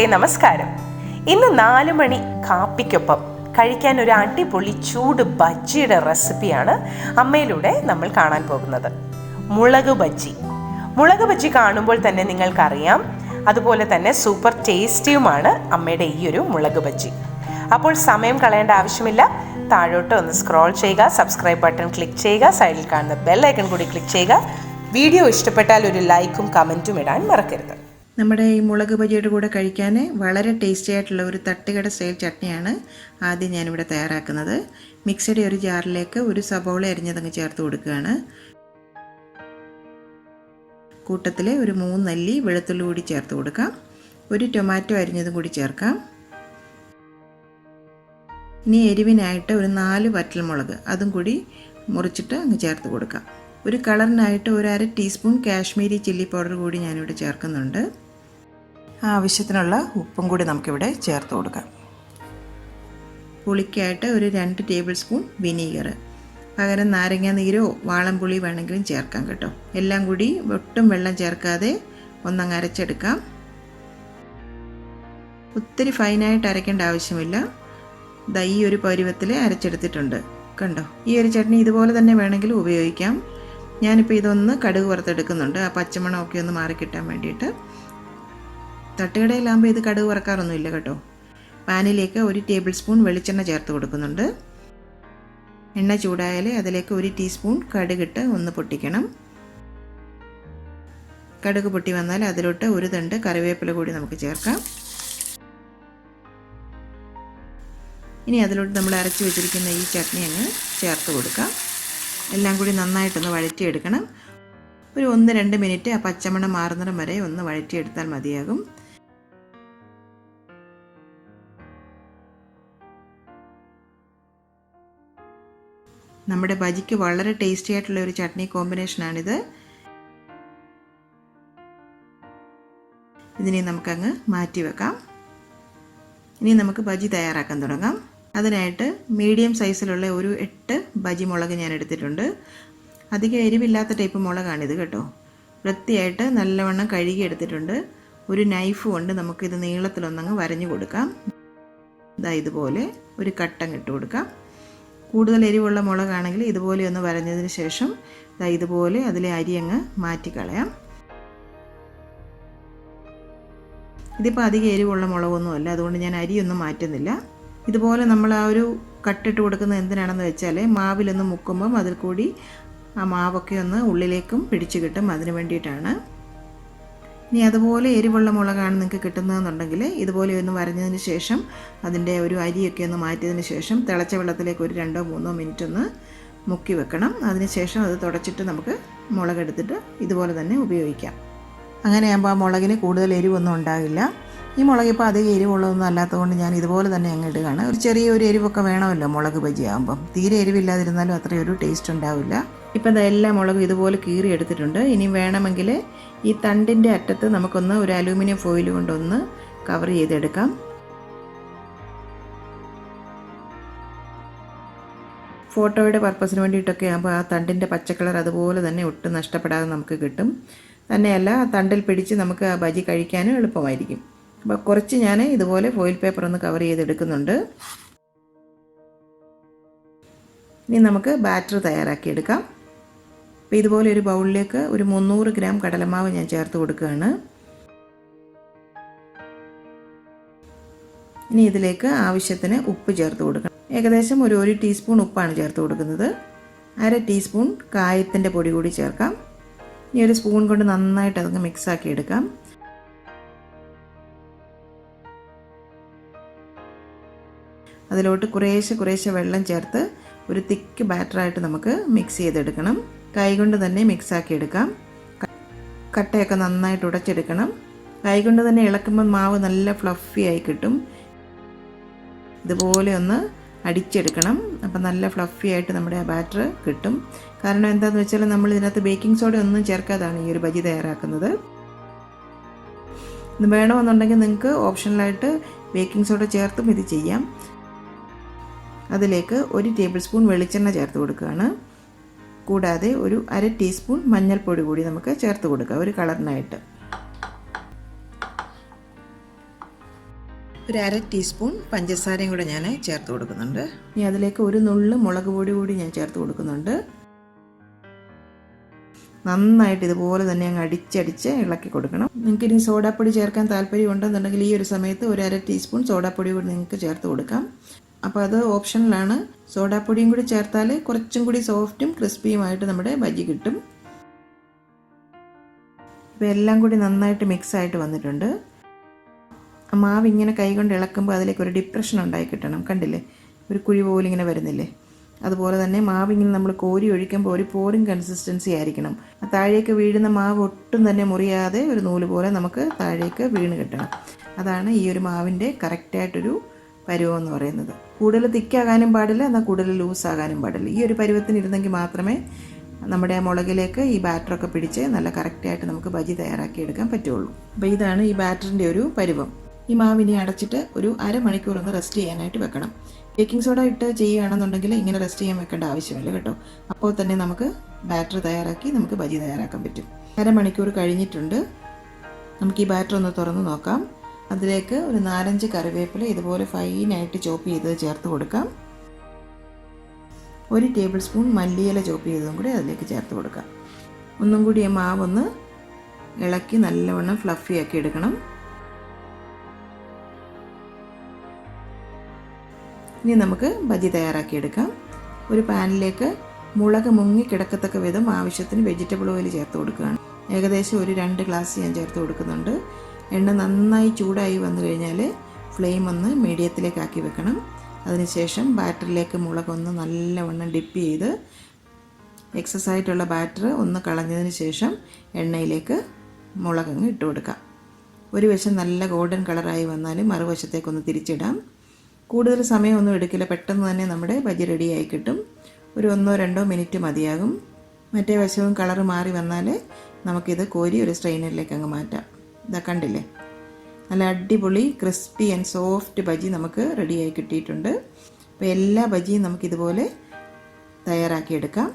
സുഹൃത്തുക്കളെ നമസ്കാരം. ഇന്ന് 4 മണി കാപ്പിക്കൊപ്പം കഴിക്കാൻ ഒരു അടിപൊളി ചൂട് ബജ്ജിയുടെ റെസിപ്പിയാണ് അമ്മയിലൂടെ നമ്മൾ കാണാൻ പോകുന്നത്. മുളക് ബജ്ജി. മുളക് ബജ്ജി കാണുമ്പോൾ തന്നെ നിങ്ങൾക്കറിയാം, അതുപോലെ തന്നെ സൂപ്പർ ടേസ്റ്റിയുമാണ് അമ്മയുടെ ഈ ഒരു മുളക് ബജ്ജി. അപ്പോൾ സമയം കളയേണ്ട ആവശ്യമില്ല. താഴോട്ട് ഒന്ന് സ്ക്രോൾ ചെയ്യുക, സബ്സ്ക്രൈബ് ബട്ടൺ ക്ലിക്ക് ചെയ്യുക, സൈഡിൽ കാണുന്ന ബെൽ ഐക്കൺ കൂടി ക്ലിക്ക് ചെയ്യുക. വീഡിയോ ഇഷ്ടപ്പെട്ടാൽ ഒരു ലൈക്കും കമൻറ്റും ഇടാൻ മറക്കരുത്. നമ്മുടെ ഈ മുളക് ബജിയുടെ കൂടെ കഴിക്കാൻ വളരെ ടേസ്റ്റി ആയിട്ടുള്ള ഒരു തട്ടുകട സ്റ്റൈൽ ചട്നിയാണ് ആദ്യം ഞാനിവിടെ തയ്യാറാക്കുന്നത്. മിക്സിയുടെ ഒരു ജാറിലേക്ക് ഒരു സബോള അരിഞ്ഞതങ്ങ് ചേർത്ത് കൊടുക്കുകയാണ്. കൂട്ടത്തിൽ ഒരു 3 നെല്ലി വെളുത്തുള്ളി കൂടി ചേർത്ത് കൊടുക്കാം. ഒരു ടൊമാറ്റോ അരിഞ്ഞതും കൂടി ചേർക്കാം. ഇനി എരിവിനായിട്ട് ഒരു 4 വറ്റൽമുളക് അതും കൂടി മുറിച്ചിട്ട് അങ്ങ് ചേർത്ത് കൊടുക്കാം. ഒരു കളറിനായിട്ട് ഒരു 1/2 ടീസ്പൂൺ കാശ്മീരി ചില്ലി പൗഡർ കൂടി ഞാനിവിടെ ചേർക്കുന്നുണ്ട്. ആവശ്യത്തിനുള്ള ഉപ്പും കൂടി നമുക്കിവിടെ ചേർത്ത് കൊടുക്കാം. പുളിക്കായിട്ട് ഒരു 2 ടേബിൾ സ്പൂൺ വിനീഗർ, പകരം നാരങ്ങ നീരോ വാളംപുളി വേണമെങ്കിലും ചേർക്കാം കേട്ടോ. എല്ലാം കൂടി ഒട്ടും വെള്ളം ചേർക്കാതെ ഒന്നങ്ങ് അരച്ചെടുക്കാം. ഒത്തിരി ഫൈനായിട്ട് അരയ്ക്കേണ്ട ആവശ്യമില്ല. ഈ ഒരു പരുവത്തിൽ അരച്ചെടുത്തിട്ടുണ്ട് കണ്ടോ. ഈ ഒരു ചട്നി ഇതുപോലെ തന്നെ വേണമെങ്കിൽ ഉപയോഗിക്കാം. ഞാനിപ്പോൾ ഇതൊന്ന് കടുക് വറുത്തെടുക്കുന്നുണ്ട്, ആ പച്ചമണമൊക്കെ ഒന്ന് മാറിക്കിട്ടാൻ വേണ്ടിയിട്ട്. തട്ടുകടയിലാകുമ്പോൾ ഇത് കടുക് വറക്കാറൊന്നുമില്ല കേട്ടോ. പാനിലേക്ക് 1 ടേബിൾ സ്പൂൺ വെളിച്ചെണ്ണ ചേർത്ത് കൊടുക്കുന്നുണ്ട്. എണ്ണ ചൂടായാൽ അതിലേക്ക് 1 ടീസ്പൂൺ കടുകിട്ട് ഒന്ന് പൊട്ടിക്കണം. കടുക് പൊട്ടി വന്നാൽ അതിലോട്ട് 1 തണ്ട് കറിവേപ്പില കൂടി നമുക്ക് ചേർക്കാം. ഇനി അതിലോട്ട് നമ്മൾ അരച്ച് വെച്ചിരിക്കുന്ന ഈ ചട്നി അങ്ങ് ചേർത്ത് കൊടുക്കാം. എല്ലാം കൂടി നന്നായിട്ടൊന്ന് വഴറ്റിയെടുക്കണം. ഒരു 1-2 മിനിറ്റ് ആ പച്ചമണം മാറുന്നിടം വരെ ഒന്ന് വഴറ്റിയെടുത്താൽ മതിയാകും. നമ്മുടെ ബജിക്ക് വളരെ ടേസ്റ്റി ആയിട്ടുള്ള ഒരു ചട്നി കോമ്പിനേഷനാണിത്. ഇതിനെ നമുക്കങ്ങ് മാറ്റി വെക്കാം. ഇനി നമുക്ക് ബജി തയ്യാറാക്കാൻ തുടങ്ങാം. അതിനായിട്ട് മീഡിയം സൈസിലുള്ള ഒരു 8 ബജി മുളക് ഞാൻ എടുത്തിട്ടുണ്ട്. അധികം എരിവില്ലാത്ത ടൈപ്പ് മുളകാണിത് കേട്ടോ. വൃത്തിയായിട്ട് നല്ലവണ്ണം കഴുകി എടുത്തിട്ടുണ്ട്. ഒരു നൈഫ് കൊണ്ട് നമുക്കിത് നീളത്തിലൊന്നങ്ങ് വരഞ്ഞു കൊടുക്കാം. ഇതുപോലെ ഒരു കട്ടങ്ങ് ഇട്ട് കൊടുക്കാം. കൂടുതൽ എരിവുള്ള മുളകാണെങ്കിൽ ഇതുപോലെ ഒന്ന് വരഞ്ഞതിന് ശേഷം ഇതുപോലെ അതിലെ അരി അങ്ങ് മാറ്റിക്കളയാം. ഇതിപ്പോൾ അധികം എരിവുള്ള മുളകൊന്നുമല്ല, അതുകൊണ്ട് ഞാൻ അരിയൊന്നും മാറ്റുന്നില്ല. ഇതുപോലെ നമ്മൾ ആ ഒരു കട്ടിട്ട് കൊടുക്കുന്നത് എന്തിനാണെന്ന് വെച്ചാൽ മാവിലൊന്ന് മുക്കുമ്പം അതിൽ കൂടി ആ മാവൊക്കെ ഒന്ന് ഉള്ളിലേക്കും പിടിച്ച് കിട്ടും, അതിന് വേണ്ടിയിട്ടാണ്. ഇനി അതുപോലെ എരിവുള്ള മുളകാണ് നിങ്ങൾക്ക് കിട്ടുന്നതെന്നുണ്ടെങ്കിൽ ഇതുപോലെ ഒന്ന് വരഞ്ഞതിന് ശേഷം അതിൻ്റെ ഒരു അരിയൊക്കെ ഒന്ന് മാറ്റിയതിന് ശേഷം തിളച്ച വെള്ളത്തിലേക്ക് ഒരു 2-3 മിനിറ്റ് ഒന്ന് മുക്കി വെക്കണം. അതിന് ശേഷം അത് തുടച്ചിട്ട് നമുക്ക് മുളകെടുത്തിട്ട് ഇതുപോലെ തന്നെ ഉപയോഗിക്കാം. അങ്ങനെയാകുമ്പോൾ ആ മുളകിന് കൂടുതൽ എരിവൊന്നും ഉണ്ടാകില്ല. ഈ മുളക് ഇപ്പോൾ അധികം എരിവുള്ളതൊന്നും അല്ലാത്തതുകൊണ്ട് ഞാൻ ഇതുപോലെ തന്നെ അങ്ങ് ഇടുകയാണ്. ഒരു ചെറിയൊരു എരിവൊക്കെ വേണമല്ലോ മുളക് ബജി ആകുമ്പം. തീരെ എരിവില്ലാതിരുന്നാലും അത്രയൊരു ടേസ്റ്റ് ഉണ്ടാവില്ല. ഇപ്പം എല്ലാ മുളകും ഇതുപോലെ കീറി എടുത്തിട്ടുണ്ട്. ഇനി വേണമെങ്കിൽ ഈ തണ്ടിൻ്റെ അറ്റത്ത് നമുക്കൊന്ന് ഒരു അലൂമിനിയം ഫോയിൽ കൊണ്ടൊന്ന് കവർ ചെയ്തെടുക്കാം. ഫോട്ടോയുടെ പർപ്പസിന് വേണ്ടിയിട്ടൊക്കെ ആകുമ്പോൾ ആ തണ്ടിൻ്റെ പച്ചക്കളർ അതുപോലെ തന്നെ ഒട്ടും നഷ്ടപ്പെടാതെ നമുക്ക് കിട്ടും. തന്നെയല്ല, തണ്ടിൽ പിടിച്ച് നമുക്ക് ആ ബജി കഴിക്കാനും എളുപ്പമായിരിക്കും. അപ്പോൾ കുറച്ച് ഞാൻ ഇതുപോലെ ഫോയിൽ പേപ്പർ ഒന്ന് കവർ ചെയ്തെടുക്കുന്നുണ്ട്. ഇനി നമുക്ക് ബാറ്റർ തയ്യാറാക്കിയെടുക്കാം. അപ്പോൾ ഇതുപോലെ ഒരു ബൗളിലേക്ക് ഒരു 300 ഗ്രാം കടലമാവ് ഞാൻ ചേർത്ത് കൊടുക്കുകയാണ്. ഇനി ഇതിലേക്ക് ആവശ്യത്തിന് ഉപ്പ് ചേർത്ത് കൊടുക്കണം. ഏകദേശം ഒരു 1 ടീസ്പൂൺ ഉപ്പാണ് ചേർത്ത് കൊടുക്കുന്നത്. 1/2 ടീസ്പൂൺ കായത്തിൻ്റെ പൊടി കൂടി ചേർക്കാം. ഇനി ഒരു സ്പൂൺ കൊണ്ട് നന്നായിട്ട് അതങ്ങ് മിക്സാക്കി എടുക്കാം. അതിലോട്ട് കുറേശ്ശെ വെള്ളം ചേർത്ത് ഒരു തിക്ക് ബാറ്ററായിട്ട് നമുക്ക് മിക്സ് ചെയ്തെടുക്കണം. കൈകൊണ്ട് തന്നെ മിക്സാക്കി എടുക്കാം. കട്ടയൊക്കെ നന്നായിട്ട് ഉടച്ചെടുക്കണം. കൈകൊണ്ട് തന്നെ ഇളക്കുമ്പോൾ മാവ് നല്ല ഫ്ലഫി ആയി കിട്ടും. ഇതുപോലെ ഒന്ന് അടിച്ചെടുക്കണം. അപ്പം നല്ല ഫ്ലഫി ആയിട്ട് നമ്മുടെ ആ ബാറ്റർ കിട്ടും. കാരണം എന്താണെന്ന് വെച്ചാൽ നമ്മൾ ഇതിനകത്ത് ബേക്കിംഗ് സോഡ ഒന്നും ചേർക്കാതാണ് ഈ ഒരു ബജി തയ്യാറാക്കുന്നത്. ഇത് വേണമെന്നുണ്ടെങ്കിൽ നിങ്ങൾക്ക് ഓപ്ഷണലായിട്ട് ബേക്കിംഗ് സോഡ ചേർത്തും ഇത് ചെയ്യാം. അതിലേക്ക് 1 ടേബിൾ സ്പൂൺ വെളിച്ചെണ്ണ ചേർത്ത് കൊടുക്കുകയാണ്. കൂടാതെ ഒരു 1/2 ടീസ്പൂൺ മഞ്ഞൾപ്പൊടി കൂടി നമുക്ക് ചേർത്ത് കൊടുക്കാം ഒരു കളറിനായിട്ട്. ഒരു 1/2 ടീസ്പൂൺ പഞ്ചസാരയും കൂടെ ഞാൻ ചേർത്ത് കൊടുക്കുന്നുണ്ട്. ഇനി അതിലേക്ക് ഒരു നുള്ള് മുളക് പൊടി കൂടി ഞാൻ ചേർത്ത് കൊടുക്കുന്നുണ്ട്. നന്നായിട്ട് ഇതുപോലെ തന്നെ അങ്ങ് അടിച്ചടിച്ച് ഇളക്കി കൊടുക്കണം. നിങ്ങൾക്ക് ഇനി സോഡാപ്പൊടി ചേർക്കാൻ താല്പര്യം ഉണ്ടെന്നുണ്ടെങ്കിൽ ഈ ഒരു സമയത്ത് ഒരു 1/2 ടീസ്പൂൺ സോഡാപ്പൊടി കൂടി നിങ്ങൾക്ക് ചേർത്ത് കൊടുക്കാം. അപ്പോൾ അത് ഓപ്ഷണലാണ്. സോഡാപ്പൊടിയും കൂടി ചേർത്താൽ കുറച്ചും കൂടി സോഫ്റ്റും ക്രിസ്പിയുമായിട്ട് നമ്മുടെ ബജ്ജി കിട്ടും. ഇപ്പോൾ എല്ലാം കൂടി നന്നായിട്ട് മിക്സായിട്ട് വന്നിട്ടുണ്ട്. മാവ് ഇങ്ങനെ കൈകൊണ്ട് ഇളക്കുമ്പോൾ അതിലേക്ക് ഒരു ഡിപ്രഷൻ ഉണ്ടായി കിട്ടണം. കണ്ടില്ലേ, ഒരു കുഴി പോലെ ഇങ്ങനെ വരുന്നില്ലേ? അതുപോലെ തന്നെ മാവ് ഇങ്ങനെ നമ്മൾ കോരി ഒഴിക്കുമ്പോൾ ഒരു പോറിങ് കൺസിസ്റ്റൻസി ആയിരിക്കണം. താഴേക്ക് വീഴുന്ന മാവ് ഒട്ടും തന്നെ മുറിയാതെ ഒരു നൂല് പോലെ നമുക്ക് താഴേക്ക് വീണ് കിട്ടണം. അതാണ് ഈ ഒരു മാവിൻ്റെ കറക്റ്റായിട്ടൊരു പരുവം എന്ന് പറയുന്നത്. കൂടുതൽ തിക്കാകാനും പാടില്ല, എന്നാൽ കൂടുതൽ ലൂസാകാനും പാടില്ല. ഈ ഒരു പരുവത്തിന് ഇരുന്നെങ്കിൽ മാത്രമേ നമ്മുടെ മുളകിലേക്ക് ഈ ബാറ്ററൊക്കെ പിടിച്ച് നല്ല കറക്റ്റായിട്ട് നമുക്ക് ബജി തയ്യാറാക്കി എടുക്കാൻ പറ്റുള്ളൂ. അപ്പോൾ ഇതാണ് ഈ ബാറ്ററിൻ്റെ ഒരു പരുവം. ഈ മാവിനെ അടച്ചിട്ട് ഒരു അരമണിക്കൂർ ഒന്ന് റെസ്റ്റ് ചെയ്യാനായിട്ട് വെക്കണം. ബേക്കിംഗ് സോഡ ഇട്ട് ചെയ്യുകയാണെന്നുണ്ടെങ്കിൽ ഇങ്ങനെ റെസ്റ്റ് ചെയ്യാൻ വെക്കേണ്ട ആവശ്യമില്ല കേട്ടോ. അപ്പോൾ തന്നെ നമുക്ക് ബാറ്റർ തയ്യാറാക്കി നമുക്ക് ബജി തയ്യാറാക്കാൻ പറ്റും. അരമണിക്കൂർ കഴിഞ്ഞിട്ടുണ്ട്. നമുക്ക് ഈ ബാറ്റർ ഒന്ന് തുറന്ന് നോക്കാം. അതിലേക്ക് ഒരു 4-5 കറിവേപ്പില ഇതുപോലെ ഫൈനായിട്ട് ചോപ്പ് ചെയ്തത് ചേർത്ത് കൊടുക്കാം. 1 ടേബിൾ സ്പൂൺ മല്ലിയില ചോപ്പ് ചെയ്തതും കൂടി അതിലേക്ക് ചേർത്ത് കൊടുക്കാം. ഒന്നും കൂടി ഈ മാവൊന്ന് ഇളക്കി നല്ലവണ്ണം ഫ്ലഫി ആക്കി എടുക്കണം. ഇനി നമുക്ക് ബജി തയ്യാറാക്കിയെടുക്കാം. ഒരു പാനിലേക്ക് മുളക് മുങ്ങി കിടക്കത്തക്ക വിധം ആവശ്യത്തിന് വെജിറ്റബിൾ ഓയിൽ ചേർത്ത് കൊടുക്കുകയാണ്. ഏകദേശം ഒരു 2 ഗ്ലാസ് ഞാൻ ചേർത്ത് കൊടുക്കുന്നുണ്ട്. എണ്ണ നന്നായി ചൂടായി വന്നു കഴിഞ്ഞാൽ ഫ്ലെയിം ഒന്ന് മീഡിയത്തിലേക്ക് ആക്കി വെക്കണം. അതിനുശേഷം ബാറ്ററിലേക്ക് മുളകൊന്ന് നല്ലവണ്ണം ഡിപ്പ് ചെയ്ത് എക്സസ് ആയിട്ടുള്ള ബാറ്റർ ഒന്ന് കളഞ്ഞതിന് ശേഷം എണ്ണയിലേക്ക് മുളകങ്ങ് ഇട്ട് കൊടുക്കാം. ഒരു വശം നല്ല ഗോൾഡൻ കളറായി വന്നാൽ മറുവശത്തേക്കൊന്ന് തിരിച്ചിടാം. കൂടുതൽ സമയമൊന്നും എടുക്കില്ല, പെട്ടെന്ന് തന്നെ നമ്മുടെ ബജി റെഡിയായി കിട്ടും. ഒരു 1-2 മിനിറ്റ് മതിയാകും. മറ്റേ വശവും കളർ മാറി വന്നാൽ നമുക്കിത് കോരി ഒരു സ്ട്രെയിനറിലേക്ക് അങ്ങ് മാറ്റാം. ഇതാ കണ്ടില്ലേ, നല്ല അടിപൊളി ക്രിസ്പി ആൻഡ് സോഫ്റ്റ് ബജി നമുക്ക് റെഡിയായി കിട്ടിയിട്ടുണ്ട്. അപ്പോൾ എല്ലാ ബജിയും നമുക്കിതുപോലെ തയ്യാറാക്കിയെടുക്കാം.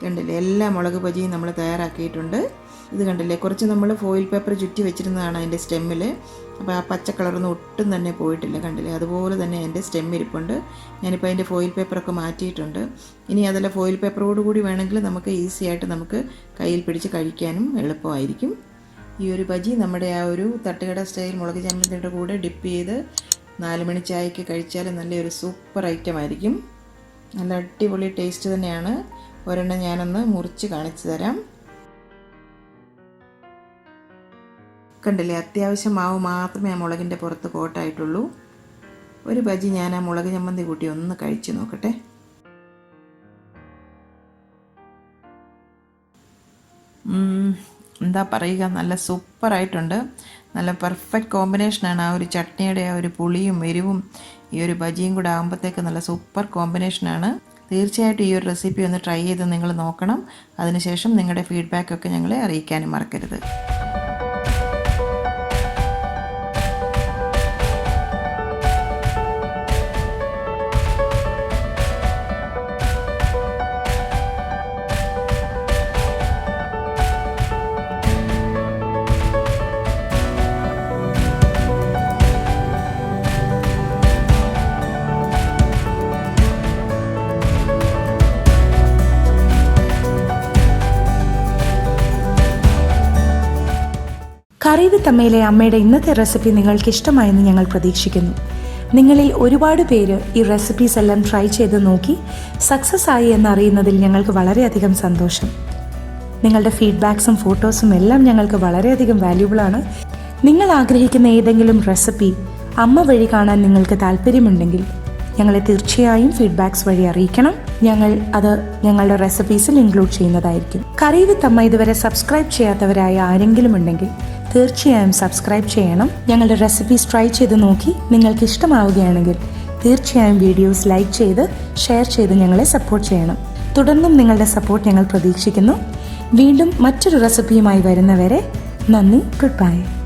കണ്ടില്ലേ, എല്ലാ മുളക് ബജിയും നമ്മൾ തയ്യാറാക്കിയിട്ടുണ്ട്. ഇത് കണ്ടില്ലേ, കുറച്ച് നമ്മൾ ഫോയിൽ പേപ്പർ ചുറ്റി വെച്ചിരുന്നതാണ് അതിൻ്റെ സ്റ്റെമ്മിൽ. അപ്പോൾ ആ പച്ച കളറൊന്നും ഒട്ടും തന്നെ പോയിട്ടില്ല. കണ്ടില്ലേ, അതുപോലെ തന്നെ എൻ്റെ സ്റ്റെം ഇരിപ്പുണ്ട്. ഞാനിപ്പോൾ അതിൻ്റെ ഫോയിൽ പേപ്പറൊക്കെ മാറ്റിയിട്ടുണ്ട്. ഇനി അതല്ല, ഫോയിൽ പേപ്പറോട് കൂടി വേണമെങ്കിൽ നമുക്ക് ഈസി ആയിട്ട് നമുക്ക് കയ്യിൽ പിടിച്ച് കഴിക്കാനും എളുപ്പമായിരിക്കും. ഈ ഒരു ബജി നമ്മുടെ ആ ഒരു തട്ടുകട സ്റ്റൈൽ മുളക് ചമ്മന്തിയുടെ കൂടെ ഡിപ്പ് ചെയ്ത് 4 മണി ചായക്ക് കഴിച്ചാൽ നല്ലൊരു സൂപ്പർ ഐറ്റം ആയിരിക്കും. നല്ല അടിപൊളി ടേസ്റ്റ് തന്നെയാണ്. ഒരെണ്ണം ഞാനൊന്ന് മുറിച്ച് കാണിച്ചു തരാം. കണ്ടില്ലേ, അത്യാവശ്യം മാവ് മാത്രമേ ആ മുളകിൻ്റെ പുറത്ത് കോട്ടായിട്ടുള്ളൂ. ഒരു ബജി ഞാൻ ആ മുളക് ചമ്മന്തി കൂട്ടി ഒന്ന് കഴിച്ച് നോക്കട്ടെ. എന്താ പറയുക, നല്ല സൂപ്പറായിട്ടുണ്ട്. നല്ല പെർഫെക്റ്റ് കോമ്പിനേഷനാണ്. ആ ഒരു ചട്നിയുടെ ആ ഒരു പുളിയും എരിവും ഈ ഒരു ബജിയും കൂടെ ആകുമ്പോഴത്തേക്ക് നല്ല സൂപ്പർ കോമ്പിനേഷനാണ്. തീർച്ചയായിട്ടും ഈ ഒരു റെസിപ്പി ഒന്ന് ട്രൈ ചെയ്ത് നിങ്ങൾ നോക്കണം. അതിനുശേഷം നിങ്ങളുടെ ഫീഡ്ബാക്കൊക്കെ ഞങ്ങളെ അറിയിക്കാനും മറക്കരുത്. കറി വിത്ത് അമ്മയിലെ അമ്മയുടെ ഇന്നത്തെ റെസിപ്പി നിങ്ങൾക്ക് ഇഷ്ടമായെന്ന് ഞങ്ങൾ പ്രതീക്ഷിക്കുന്നു. നിങ്ങളിൽ ഒരുപാട് പേര് ഈ റെസിപ്പീസ് എല്ലാം ട്രൈ ചെയ്ത് നോക്കി സക്സസ് ആയി എന്നറിയുന്നതിൽ ഞങ്ങൾക്ക് വളരെയധികം സന്തോഷം. നിങ്ങളുടെ ഫീഡ്ബാക്സും ഫോട്ടോസും എല്ലാം ഞങ്ങൾക്ക് വളരെയധികം വാല്യൂബിളാണ്. നിങ്ങൾ ആഗ്രഹിക്കുന്ന ഏതെങ്കിലും റെസിപ്പി അമ്മ വഴി കാണാൻ നിങ്ങൾക്ക് താല്പര്യമുണ്ടെങ്കിൽ ഞങ്ങളെ തീർച്ചയായും ഫീഡ്ബാക്സ് വഴി അറിയിക്കണം. ഞങ്ങൾ അത് ഞങ്ങളുടെ റെസിപ്പീസിൽ ഇൻക്ലൂഡ് ചെയ്യുന്നതായിരിക്കും. കറി വിത്ത് അമ്മ ഇതുവരെ സബ്സ്ക്രൈബ് ചെയ്യാത്തവരായ ആരെങ്കിലും ഉണ്ടെങ്കിൽ തീർച്ചയായും സബ്സ്ക്രൈബ് ചെയ്യണം. ഞങ്ങളുടെ റെസിപ്പീസ് ട്രൈ ചെയ്ത് നോക്കി നിങ്ങൾക്ക് ഇഷ്ടമാവുകയാണെങ്കിൽ തീർച്ചയായും വീഡിയോസ് ലൈക്ക് ചെയ്ത് ഷെയർ ചെയ്ത് ഞങ്ങളെ സപ്പോർട്ട് ചെയ്യണം. തുടർന്നും നിങ്ങളുടെ സപ്പോർട്ട് ഞങ്ങൾ പ്രതീക്ഷിക്കുന്നു. വീണ്ടും മറ്റൊരു റെസിപ്പിയുമായി വരുന്നവരെ നന്ദി. Good bye.